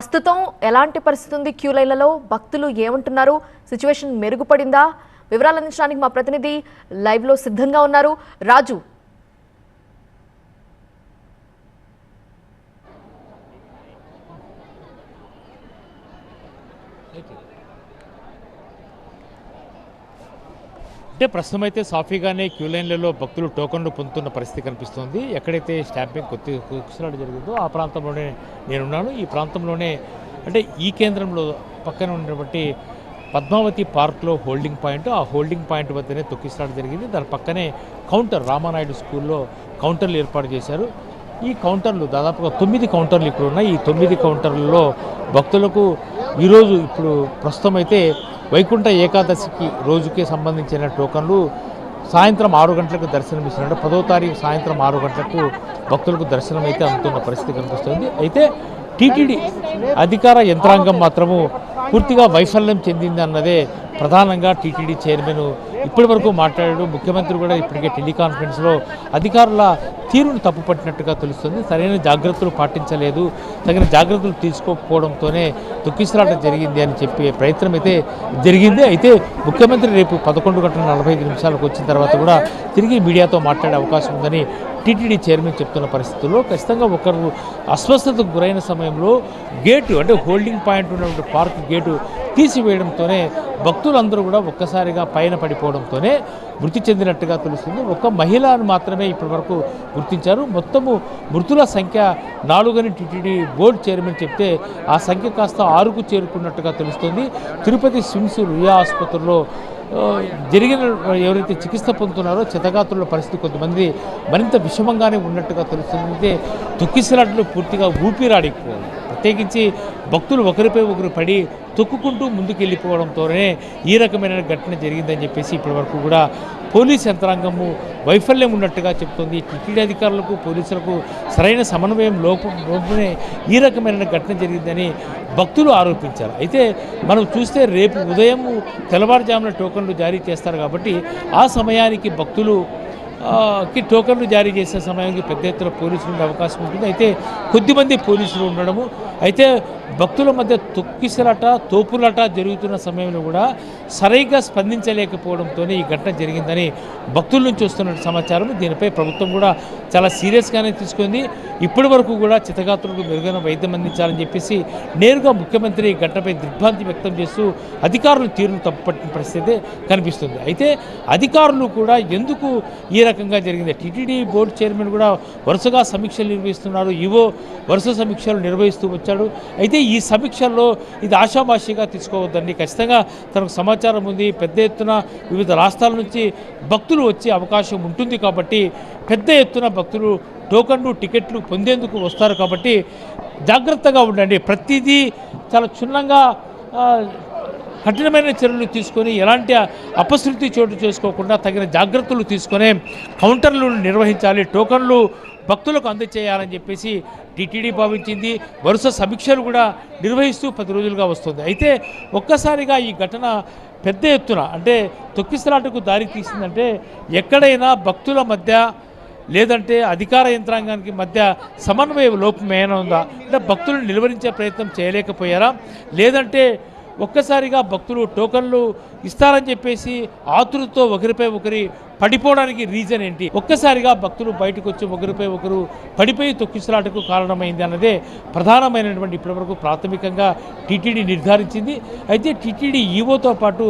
ప్రస్తుతం ఎలాంటి పరిస్థితి ఉంది? క్యూ లైన్లలో భక్తులు ఏమంటున్నారు? సిచ్యువేషన్ మెరుగుపడిందా? వివరాలు అందించడానికి మా ప్రతినిధి లైవ్ లో సిద్ధంగా ఉన్నారు. రాజు, అంటే ప్రస్తుతం అయితే సాఫీగానే క్యూ లైన్లలో భక్తులు టోకన్లు పొందుతున్న పరిస్థితి కనిపిస్తుంది. ఎక్కడైతే స్టాంపింగ్ కొద్దిగా జరిగిందో ఆ ప్రాంతంలోనే నేనున్నాను. ఈ ప్రాంతంలోనే అంటే ఈ కేంద్రంలో పక్కన ఉన్నటువంటి పద్మావతి పార్క్లో హోల్డింగ్ పాయింట్, ఆ హోల్డింగ్ పాయింట్ వద్దనే తొక్కిసలాట జరిగింది. దాని పక్కనే కౌంటర్, రామానాయుడు స్కూల్లో కౌంటర్లు ఏర్పాటు చేశారు. ఈ కౌంటర్లు దాదాపుగా 9 కౌంటర్లు ఇక్కడ ఉన్నాయి. ఈ 9 కౌంటర్లలో భక్తులకు ఈరోజు ఇప్పుడు ప్రస్తుతం అయితే వైకుంఠ ఏకాదశికి రోజుకే సంబంధించిన టోకన్లు సాయంత్రం 6 గంటలకు దర్శనమిస్తున్నారు. 10వ తారీఖు సాయంత్రం 6 గంటలకు భక్తులకు దర్శనం అయితే అందుతున్న పరిస్థితి కనిపిస్తుంది. అయితే టీటీడీ అధికార యంత్రాంగం మాత్రము పూర్తిగా వైఫల్యం చెందింది అన్నదే ప్రధానంగా టీటీడీ చైర్మన్ ఇప్పటి వరకు మాట్లాడాడు. ముఖ్యమంత్రి కూడా ఇప్పటికే టెలికాన్ఫరెన్స్లో అధికారుల తీరును తప్పుపట్టినట్టుగా తెలుస్తుంది. సరైన జాగ్రత్తలు పాటించలేదు, తగిన జాగ్రత్తలు తీసుకోకపోవడంతోనే తొక్కిసలాట జరిగింది అని చెప్పే ప్రయత్నం అయితే జరిగింది. అయితే ముఖ్యమంత్రి రేపు 11:45 వచ్చిన తర్వాత కూడా తిరిగి మీడియాతో మాట్లాడే అవకాశం ఉందని టీటీడీ చైర్మన్ చెప్తున్న పరిస్థితుల్లో ఖచ్చితంగా ఒకరు అస్వస్థతకు గురైన సమయంలో గేటు, అంటే హోల్డింగ్ పాయింట్ ఉన్నటువంటి పార్క్ గేటు తీసివేయడంతోనే భక్తులందరూ కూడా ఒక్కసారిగా పైన పడిపోవడంతోనే మృతి చెందినట్టుగా తెలుస్తుంది. ఒక మహిళను మాత్రమే ఇప్పటి వరకు గుర్తించారు. మొత్తము మృతుల సంఖ్య 4 అని టీటీడీ బోర్డు చైర్మన్ చెప్తే ఆ సంఖ్య కాస్త 6కు చేరుకున్నట్టుగా తెలుస్తుంది. తిరుపతి స్విమ్స్ రుయా ఆసుపత్రిలో జరిగిన ఎవరైతే చికిత్స పొందుతున్నారో క్షతగాత్రుల పరిస్థితి కొంతమంది మరింత విషమంగానే ఉన్నట్టుగా తెలుస్తుంది. అయితే తొక్కిసలాటలు పూర్తిగా ఊపిరాడిపోవాలి. ప్రత్యేకించి భక్తులు ఒకరిపై ఒకరు పడి తొక్కుకుంటూ ముందుకు వెళ్ళిపోవడంతోనే ఈ రకమైన ఘటన జరిగిందని చెప్పేసి ఇప్పటి వరకు కూడా పోలీస్ యంత్రాంగము వైఫల్యం ఉన్నట్టుగా చెప్తుంది. టీటీడీ అధికారులకు పోలీసులకు సరైన సమన్వయం లోపమే ఈ రకమైన ఘటన జరిగిందని భక్తులు ఆరోపించారు. అయితే మనం చూస్తే రేపు ఉదయం తెల్లవారుజామున టోకన్లు జారీ చేస్తారు కాబట్టి ఆ సమయానికి భక్తులు టోకన్లు జారీ చేసే సమయానికి పెద్ద ఎత్తున పోలీసులు ఉండే అవకాశం ఉంటుంది. అయితే కొద్దిమంది పోలీసులు ఉండడము, అయితే భక్తుల మధ్య తొక్కిసలాట తోపులాట జరుగుతున్న సమయంలో కూడా సరిగ్గా స్పందించలేకపోవడంతోనే ఈ ఘటన జరిగిందని భక్తుల నుంచి వస్తున్న సమాచారం. దీనిపై ప్రభుత్వం కూడా చాలా సీరియస్గానే తీసుకుంది. ఇప్పటి వరకు కూడా చితగాత్రులకు మెరుగైన వైద్యం అందించాలని చెప్పేసి నేరుగా ముఖ్యమంత్రి ఈ ఘటనపై దిగ్భ్రాంతి వ్యక్తం చేస్తూ అధికారులు తీరును తప్పుపట్టిన పరిస్థితి కనిపిస్తుంది. అయితే అధికారులు కూడా ఎందుకు ఈ రకంగా జరిగింది, టీటీడీ బోర్డు చైర్మన్ కూడా వరుసగా సమీక్షలు నిర్వహిస్తున్నారు, ఈవో వరుస సమీక్షలు నిర్వహిస్తూ వచ్చాడు. అయితే ఈ సమీక్షల్లో ఇది ఆషామాషిగా తీసుకోవద్దండి, ఖచ్చితంగా తనకు సమాచారం ఉంది, పెద్ద ఎత్తున వివిధ రాష్ట్రాల నుంచి భక్తులు వచ్చే అవకాశం ఉంటుంది కాబట్టి పెద్ద ఎత్తున భక్తులు టోకన్లు టికెట్లు పొందేందుకు వస్తారు కాబట్టి జాగ్రత్తగా ఉండండి, ప్రతిదీ చాలా క్షుణ్ణంగా కఠినమైన చర్యలు తీసుకొని ఎలాంటి అపశృతి చోటు చేసుకోకుండా తగిన జాగ్రత్తలు తీసుకొని కౌంటర్లు నిర్వహించాలి, టోకన్లు భక్తులకు అందజేయాలని చెప్పేసి టీటీడీ భావించింది. వరుస సమీక్షలు కూడా నిర్వహిస్తూ 10 రోజులుగా వస్తుంది. అయితే ఒక్కసారిగా ఈ ఘటన పెద్ద ఎత్తున అంటే తొక్కిసలాటకు దారి తీసిందంటే ఎక్కడైనా భక్తుల మధ్య లేదంటే అధికార యంత్రాంగానికి మధ్య సమన్వయ లోపం ఏమైనా ఉందా, అంటే భక్తులను నిలువరించే ప్రయత్నం చేయలేకపోయారా, లేదంటే ఒక్కసారిగా భక్తులు టోకన్లు ఇస్తారని చెప్పేసి ఆతృతతో ఒకరిపై ఒకరి పడిపోవడానికి రీజన్ ఏంటి, ఒక్కసారిగా భక్తులు బయటకు వచ్చి ఒకరిపై ఒకరు పడిపోయి తొక్కిసలాటకు కారణమైంది అన్నదే ప్రధానమైనటువంటి ఇప్పటివరకు ప్రాథమికంగా టీటీడీ నిర్ధారించింది. అయితే టీటీడీ ఈవోతో పాటు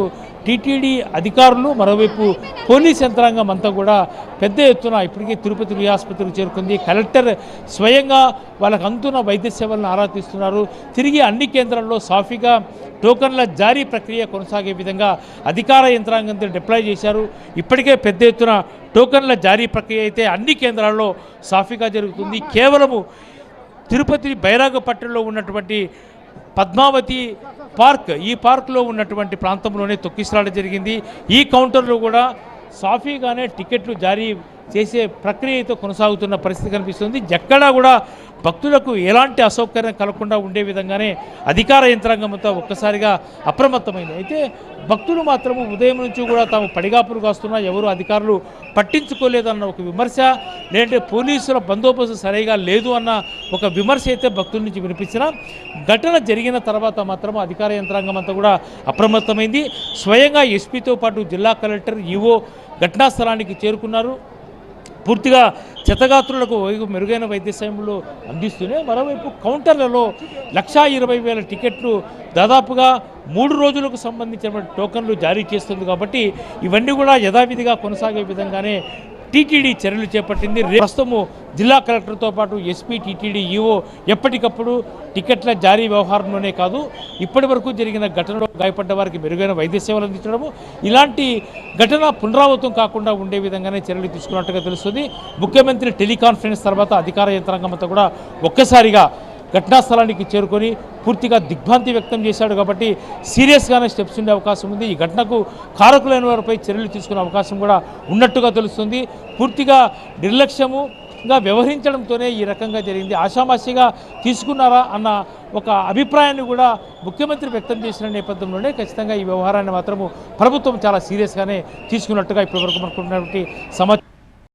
టీటీడీ అధికారులు, మరోవైపు పోలీస్ యంత్రాంగం అంతా కూడా పెద్ద ఎత్తున ఇప్పటికే తిరుపతి రుయా ఆసుపత్రికి చేరుకుంది. కలెక్టర్ స్వయంగా వాళ్ళకు అందుతున్న వైద్య సేవలను ఆరా తీస్తున్నారు. తిరిగి అన్ని కేంద్రాల్లో సాఫీగా టోకన్ల జారీ ప్రక్రియ కొనసాగే విధంగా అధికార యంత్రాంగంతో డిప్లాయ్ చేశారు. ఇప్పటికే పెద్ద ఎత్తున టోకన్ల జారీ ప్రక్రియ అయితే అన్ని కేంద్రాల్లో సాఫీగా జరుగుతుంది. కేవలము తిరుపతి బైరాగపట్నంలో ఉన్నటువంటి పద్మావతి పార్క్, ఈ పార్కులో ఉన్నటువంటి ప్రాంతంలోనే తొక్కిసలాట జరిగింది. ఈ కౌంటర్లో కూడా సాఫీగానే టికెట్లు జారీ చేసే ప్రక్రియ అయితే కొనసాగుతున్న పరిస్థితి కనిపిస్తుంది. ఎక్కడా కూడా భక్తులకు ఎలాంటి అసౌకర్యం కలగకుండా ఉండే విధంగానే అధికార యంత్రాంగం అంతా ఒక్కసారిగా అప్రమత్తమైంది. అయితే భక్తులు మాత్రము ఉదయం నుంచి కూడా తాము పడిగాపులు కాస్తున్నా ఎవరు అధికారులు పట్టించుకోలేదన్న ఒక విమర్శ, లేదంటే పోలీసుల బందోబస్తు సరిగా లేదు అన్న ఒక విమర్శ అయితే భక్తుల నుంచి వినిపించిన ఘటన జరిగిన తర్వాత మాత్రం అధికార యంత్రాంగం అంతా కూడా అప్రమత్తమైంది. స్వయంగా ఎస్పీతో పాటు జిల్లా కలెక్టర్, ఈవో ఘటనా స్థలానికి చేరుకున్నారు. పూర్తిగా క్షతగాత్రులకు మెరుగైన వైద్య సేవలు అందిస్తూనే మరోవైపు కౌంటర్లలో 1,20,000 టికెట్లు దాదాపుగా 3 రోజులకు సంబంధించిన టోకన్లు జారీ చేస్తుంది. కాబట్టి ఇవన్నీ కూడా యథావిధిగా కొనసాగే విధంగానే టీటీడీ చర్యలు చేపట్టింది. ప్రస్తుతము జిల్లా కలెక్టర్తో పాటు ఎస్పీ, టీటీడీ, ఈవో ఎప్పటికప్పుడు టికెట్ల జారీ వ్యవహారంలోనే కాదు, ఇప్పటి వరకు జరిగిన ఘటనలో గాయపడ్డ వారికి మెరుగైన వైద్య సేవలు అందించడము, ఇలాంటి ఘటన పునరావృతం కాకుండా ఉండే విధంగానే చర్యలు తీసుకున్నట్టుగా తెలుస్తుంది. ముఖ్యమంత్రి టెలికాన్ఫరెన్స్ తర్వాత అధికార యంత్రాంగం అంతా కూడా ఒక్కసారిగా ఘటనా స్థలానికి చేరుకొని పూర్తిగా దిగ్భ్రాంతి వ్యక్తం చేశాడు. కాబట్టి సీరియస్గానే స్టెప్స్ ఉండే అవకాశం ఉంది. ఈ ఘటనకు కారకులైన వారిపై చర్యలు తీసుకునే అవకాశం కూడా ఉన్నట్టుగా తెలుస్తుంది. పూర్తిగా నిర్లక్ష్యముగా వ్యవహరించడంతోనే ఈ రకంగా జరిగింది. ఆషామాషిగా తీసుకున్నారా అన్న ఒక అభిప్రాయాన్ని కూడా ముఖ్యమంత్రి వ్యక్తం చేసిన నేపథ్యంలోనే ఖచ్చితంగా ఈ వ్యవహారాన్ని మాత్రము ప్రభుత్వం చాలా సీరియస్గానే తీసుకున్నట్టుగా ఇప్పటివరకు మనకున్నటువంటి సమాచారం.